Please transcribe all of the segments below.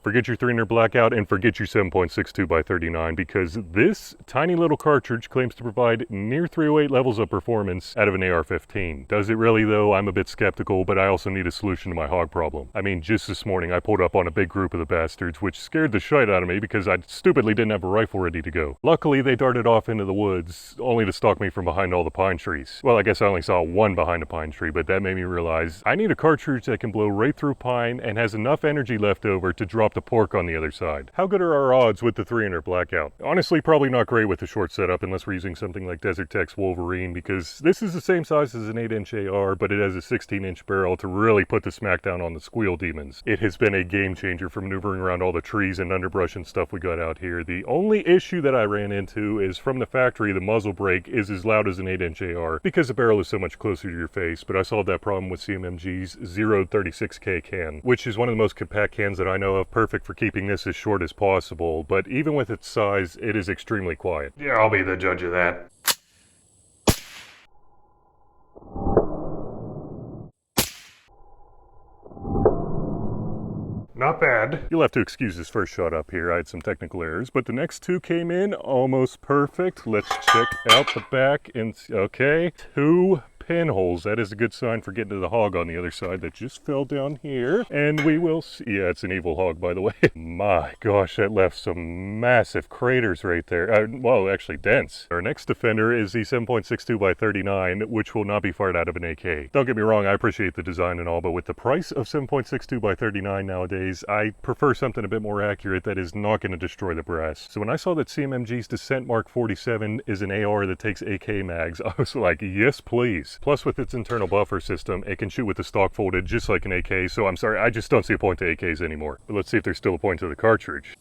Forget your 300 Blackout and forget your 7.62 by 39 because this tiny little cartridge claims to provide near 308 levels of performance out of an AR-15. Does it really though? I'm a bit skeptical, but I also need a solution to my hog problem. I mean, just this morning I pulled up on a big group of the bastards, which scared the shit out of me because I stupidly didn't have a rifle ready to go. Luckily, they darted off into the woods, only to stalk me from behind all the pine trees. Well, I guess I only saw one behind a pine tree, but that made me realize I need a cartridge that can blow right through pine and has enough energy left over to drop the pork on the other side. How good are our odds with the 300 Blackout? Honestly, probably not great with the short setup unless we're using something like Tech's WLVRN, because this is the same size as an 8-inch AR, but it has a 16-inch barrel to really put the smackdown on the squeal demons. It has been a game changer for maneuvering around all the trees and underbrush and stuff we got out here. The only issue that I ran into is from the factory, the muzzle brake is as loud as an 8-inch AR because the barrel is so much closer to your face, but I solved that problem with CMMG's Zeroed 36K can, which is one of the most compact cans that I know of, perfect for keeping this as short as possible, but even with its size, it is extremely quiet. Yeah, I'll be the judge of that. Not bad. You'll have to excuse this first shot up here. I had some technical errors, but the next two came in almost perfect. Let's check out the back and okay, 2 pinholes. That is a good sign for getting to the hog on the other side that just fell down here. And we will see. Yeah, it's an evil hog, by the way. My gosh, that left some massive craters right there. Well, actually dents. Our next defender is the 7.62 by 39, which will not be fired out of an AK. Don't get me wrong, I appreciate the design and all, but with the price of 7.62 by 39 nowadays, I prefer something a bit more accurate that is not going to destroy the brass. So when I saw that CMMG's Dissent Mark 47 is an AR that takes AK mags, I was like, yes, please. Plus, with its internal buffer system, it can shoot with the stock folded just like an AK, so I'm sorry, I just don't see a point to AKs anymore. But let's see if there's still a point to the cartridge.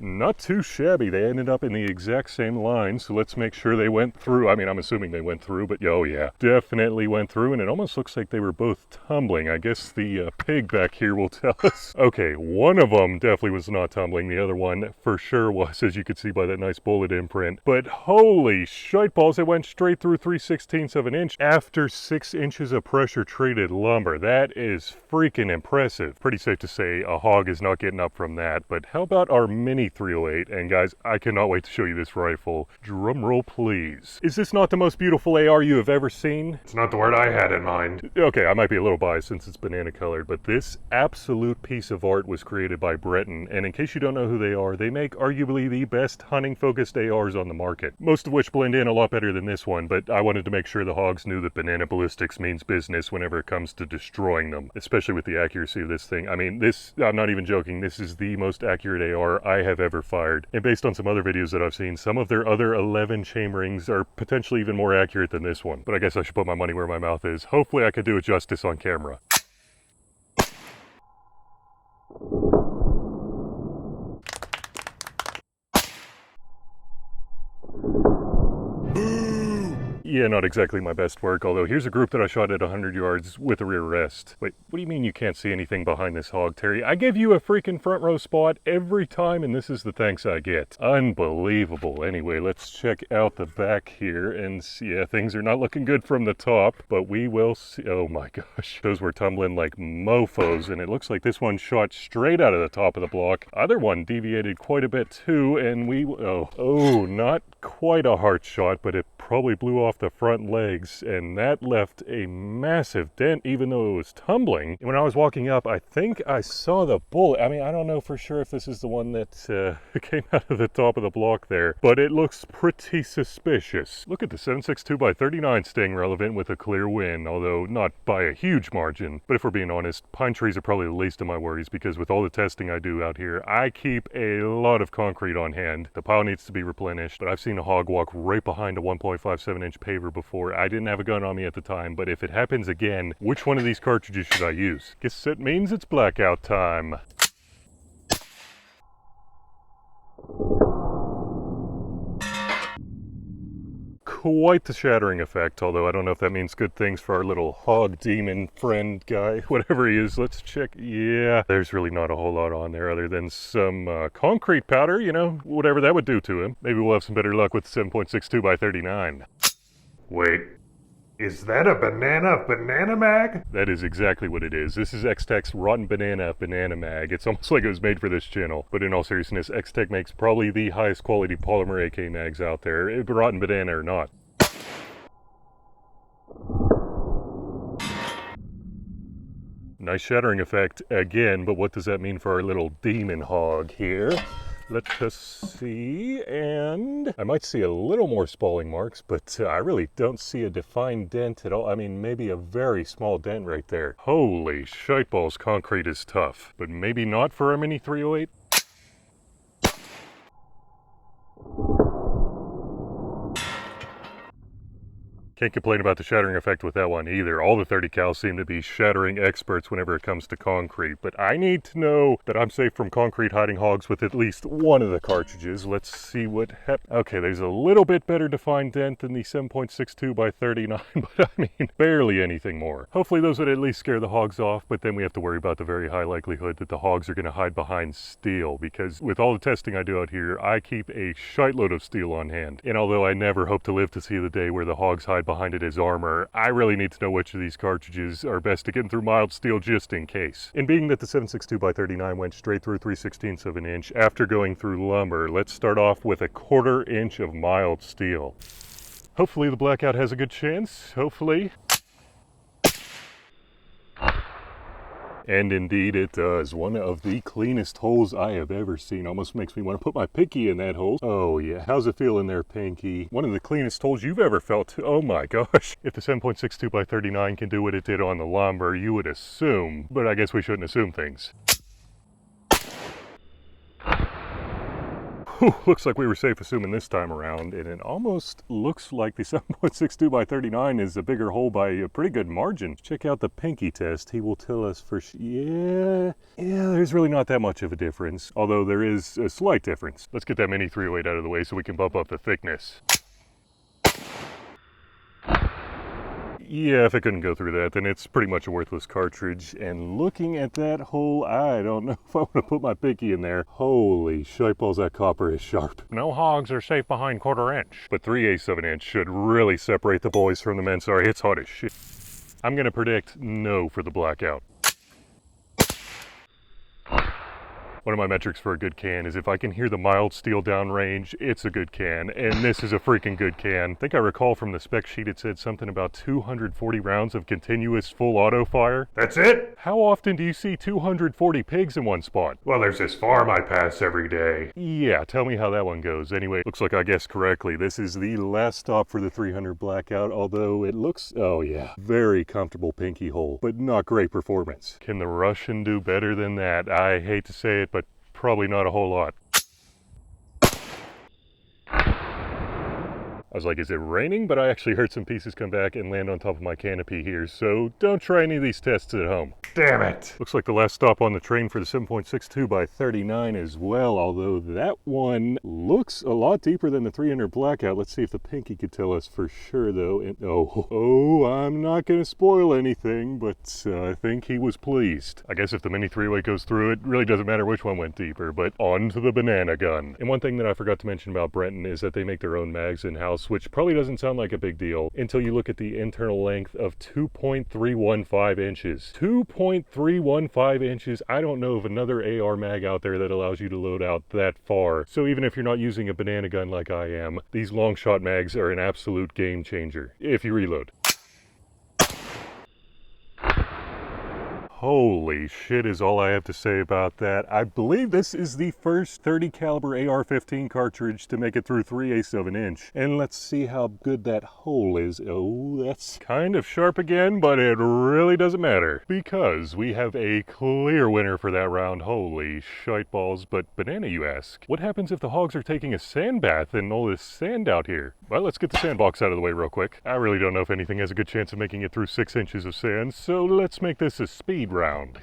Not too shabby. They ended up in the exact same line, so let's make sure they went through. I mean, I'm assuming they went through, but oh yeah, definitely went through, and it almost looks like they were both tumbling. I guess the pig back here will tell us. Okay, one of them definitely was not tumbling. The other one for sure was, as you could see by that nice bullet imprint. But holy shite balls, it went straight through 3/16 of an inch after 6 inches of pressure-treated lumber. That is freaking impressive. Pretty safe to say a hog is not getting up from that, but how about our mini 308? And guys, I cannot wait to show you this rifle. Drum roll, please. Is this not the most beautiful AR you have ever seen? It's not the word I had in mind. Okay, I might be a little biased since it's banana colored, but this absolute piece of art was created by Brenton, and in case you don't know who they are, they make arguably the best hunting-focused ARs on the market, most of which blend in a lot better than this one, but I wanted to make sure the hogs knew that banana ballistics means business whenever it comes to destroying them, especially with the accuracy of this thing. I mean, this, I'm not even joking, this is the most accurate AR I have ever fired. And based on some other videos that I've seen, some of their other 11 chamberings are potentially even more accurate than this one. But I guess I should put my money where my mouth is. Hopefully I could do it justice on camera. Yeah, not exactly my best work, although here's a group that I shot at 100 yards with a rear rest. Wait, what do you mean you can't see anything behind this hog, Terry? I give you a freaking front row spot every time, and this is the thanks I get. Unbelievable. Anyway, let's check out the back here, and yeah, things are not looking good from the top, but we will see. Oh my gosh, those were tumbling like mofos, and it looks like this one shot straight out of the top of the block. Other one deviated quite a bit too, and oh, not quite a heart shot, but it probably blew off the front legs, and that left a massive dent even though it was tumbling. And when I was walking up, I think I saw the bullet. I mean, I don't know for sure if this is the one that came out of the top of the block there, but it looks pretty suspicious. Look at the 7.62 by 39 staying relevant with a clear win, although not by a huge margin. But if we're being honest, pine trees are probably the least of my worries because with all the testing I do out here, I keep a lot of concrete on hand. The pile needs to be replenished, but I've seen a hog walk right behind a 1.57-inch paver before. I didn't have a gun on me at the time, but if it happens again, which one of these cartridges should I use? Guess it means it's blackout time. Quite the shattering effect, although I don't know if that means good things for our little hog demon friend guy, whatever he is. Let's check. Yeah, there's really not a whole lot on there other than some concrete powder, you know, whatever that would do to him. Maybe we'll have some better luck with 7.62 by 39. Wait, is that a banana mag? That is exactly what it is. This is Xtech's Rotten Banana Mag. It's almost like it was made for this channel. But in all seriousness, Xtech makes probably the highest quality polymer AK mags out there, Rotten Banana or not. Nice shattering effect again, but what does that mean for our little demon hog here? Let us see, and I might see a little more spalling marks, but I really don't see a defined dent at all. I mean, maybe a very small dent right there. Holy shiteballs, concrete is tough, but maybe not for our Mini 308. Can't complain about the shattering effect with that one either. All the 30 cal seem to be shattering experts whenever it comes to concrete, but I need to know that I'm safe from concrete hiding hogs with at least one of the cartridges. Let's see what happens. Okay, there's a little bit better defined dent than the 7.62 by 39, but I mean, barely anything more. Hopefully those would at least scare the hogs off, but then we have to worry about the very high likelihood that the hogs are going to hide behind steel, because with all the testing I do out here, I keep a shitload of steel on hand. And although I never hope to live to see the day where the hogs hide behind it as armor, I really need to know which of these cartridges are best to get through mild steel just in case. And being that the 7.62 by 39 went straight through 3/16 of an inch after going through lumber, let's start off with a 1/4 inch of mild steel. Hopefully the Blackout has a good chance, hopefully. And indeed it does. One of the cleanest holes I have ever seen. Almost makes me want to put my pinky in that hole. Oh yeah, how's it feel in there, pinky? One of the cleanest holes you've ever felt. Oh my gosh. If the 7.62 by 39 can do what it did on the lumber, you would assume. But I guess we shouldn't assume things. Whew, looks like we were safe assuming this time around, and it almost looks like the 7.62 by 39 is a bigger hole by a pretty good margin. Check out the pinky test. He will tell us for yeah, there's really not that much of a difference, although there is a slight difference. Let's get that Mini 308 out of the way so we can bump up the thickness. Yeah, if it couldn't go through that, then it's pretty much a worthless cartridge. And looking at that hole, I don't know if I want to put my pinky in there. Holy shiteballs, that copper is sharp. No hogs are safe behind 1/4 inch. But 3/8 of an inch should really separate the boys from the men. Sorry, it's hot as shit. I'm going to predict no for the Blackout. One of my metrics for a good can is if I can hear the mild steel downrange, it's a good can, and this is a freaking good can. I think I recall from the spec sheet it said something about 240 rounds of continuous full auto fire. That's it? How often do you see 240 pigs in one spot? Well, there's this farm I pass every day. Yeah, tell me how that one goes. Anyway, looks like I guessed correctly. This is the last stop for the 300 Blackout, although it looks, oh yeah, very comfortable pinky hole, but not great performance. Can the Russian do better than that? I hate to say it, but probably not a whole lot. I was like, is it raining? But I actually heard some pieces come back and land on top of my canopy here, so don't try any of these tests at home. Damn it. Looks like the last stop on the train for the 7.62 by 39 as well, although that one looks a lot deeper than the 300 Blackout. Let's see if the pinky could tell us for sure, though. And I'm not going to spoil anything, but I think he was pleased. I guess if the Mini 308 goes through, it really doesn't matter which one went deeper, but on to the banana gun. And one thing that I forgot to mention about Brenton is that they make their own mags in-house, which probably doesn't sound like a big deal until you look at the internal length of 2.315 inches. 2.315 inches. I don't know of another AR mag out there that allows you to load out that far. So even if you're not using a banana gun like I am, these long shot mags are an absolute game changer if you reload. Holy shit is all I have to say about that. I believe this is the first 30 caliber AR-15 cartridge to make it through 3/8 of an inch. And let's see how good that hole is. Oh, that's kind of sharp again, but it really doesn't matter because we have a clear winner for that round. Holy shite balls. But banana, you ask, what happens if the hogs are taking a sand bath and all this sand out here? Well, let's get the sandbox out of the way real quick. I really don't know if anything has a good chance of making it through 6 inches of sand, so let's make this a speed round.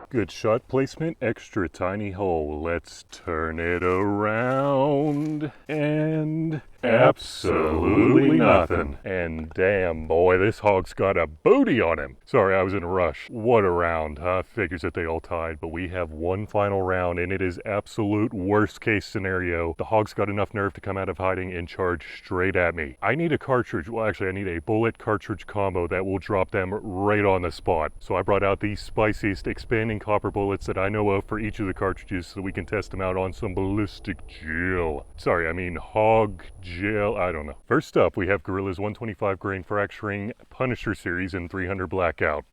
Good shot placement, extra tiny hole. Let's turn it around. And Absolutely nothing. And damn, boy, this hog's got a booty on him. Sorry, I was in a rush. What a round, huh? Figures that they all tied, but we have one final round, and it is absolute worst case scenario. The hog's got enough nerve to come out of hiding and charge straight at me. I need a cartridge. Well, actually, I need a bullet cartridge combo that will drop them right on the spot. So I brought out the spiciest expanding copper bullets that I know of for each of the cartridges so we can test them out on some ballistic gel. Sorry, I mean hog gel, I don't know. First up, we have Gorilla's 125 grain fracturing Punisher series in 300 Blackout.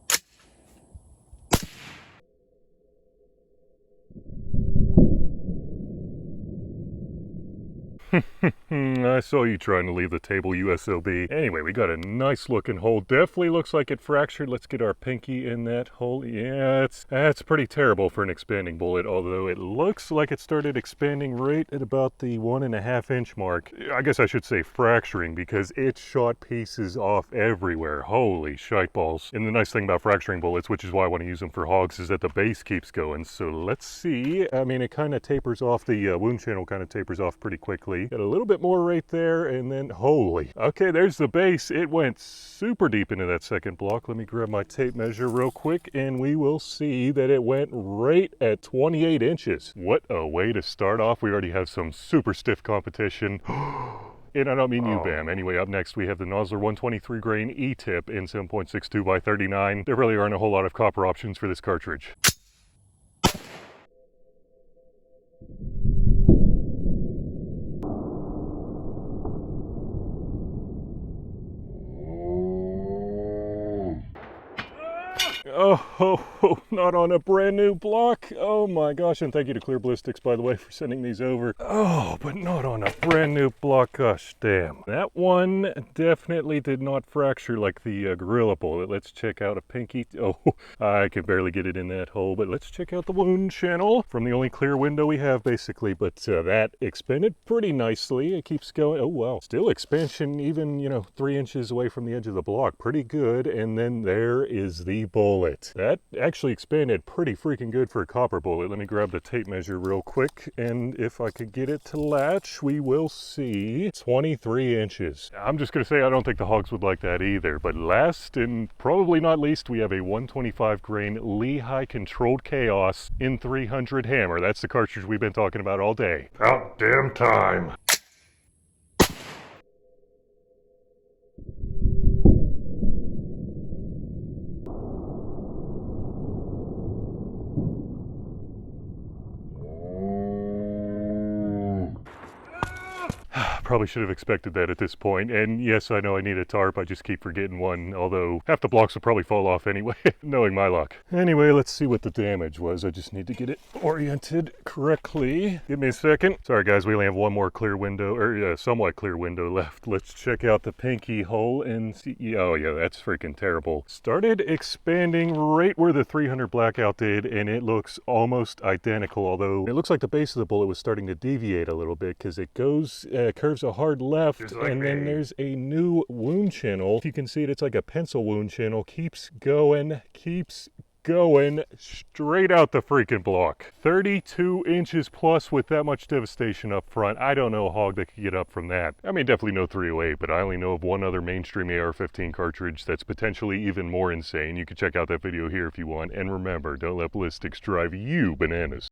I saw you trying to leave the table, USOB. Anyway, we got a nice looking hole. Definitely looks like it fractured. Let's get our pinky in that hole. Yeah, that's pretty terrible for an expanding bullet, although it looks like it started expanding right at about the 1.5 inch mark. I guess I should say fracturing, because it shot pieces off everywhere. Holy shite balls. And the nice thing about fracturing bullets, which is why I want to use them for hogs, is that the base keeps going. So let's see. I mean, it kind of tapers off, the wound channel kind of tapers off pretty quickly. Got a little bit more right there, and then holy. Okay, there's the base. It went super deep into that second block. Let me grab my tape measure real quick, and we will see that it went right at 28 inches. What a way to start off. We already have some super stiff competition. And I don't mean you, Bam. Anyway, up next we have the Nosler 123 grain E-tip in 7.62 by 39. There really aren't a whole lot of copper options for this cartridge. Oh, not on a brand new block. Oh my gosh, and thank you to Clear Ballistics, by the way, for sending these over. Oh, but not on a brand new block. Gosh, damn. That one definitely did not fracture like the Gorilla bullet. Let's check out a pinky. Oh, I can barely get it in that hole, but let's check out the wound channel from the only clear window we have, basically. But that expanded pretty nicely. It keeps going. Oh, wow. Still expansion even, 3 inches away from the edge of the block. Pretty good. And then there is the bullet. That actually expanded pretty freaking good for a copper bullet. Let me grab the tape measure real quick, and if I could get it to latch, we will see 23 inches. I'm just going to say I don't think the hogs would like that either, but last and probably not least, we have a 125 grain Lehigh Controlled Chaos in 300 hammer. That's the cartridge we've been talking about all day. About damn time. Probably should have expected that at this point. And yes, I know I need a tarp. I just keep forgetting one, although half the blocks will probably fall off anyway, knowing my luck. Anyway, let's see what the damage was. I just need to get it oriented correctly. Give me a second. Sorry guys, we only have one more clear window, or somewhat clear window left. Let's check out the pinky hole and see. Oh yeah, that's freaking terrible. Started expanding right where the 300 Blackout did, and it looks almost identical, although it looks like the base of the bullet was starting to deviate a little bit, because it goes, curves a hard left, like and then me. there's a new wound channel. If you can see it, it's like a pencil wound channel. Keeps going straight out the freaking block. 32 inches plus with that much devastation up front. I don't know a hog that could get up from that. I mean, definitely no 308, but I only know of one other mainstream AR-15 cartridge that's potentially even more insane. You can check out that video here if you want. And remember, don't let ballistics drive you bananas.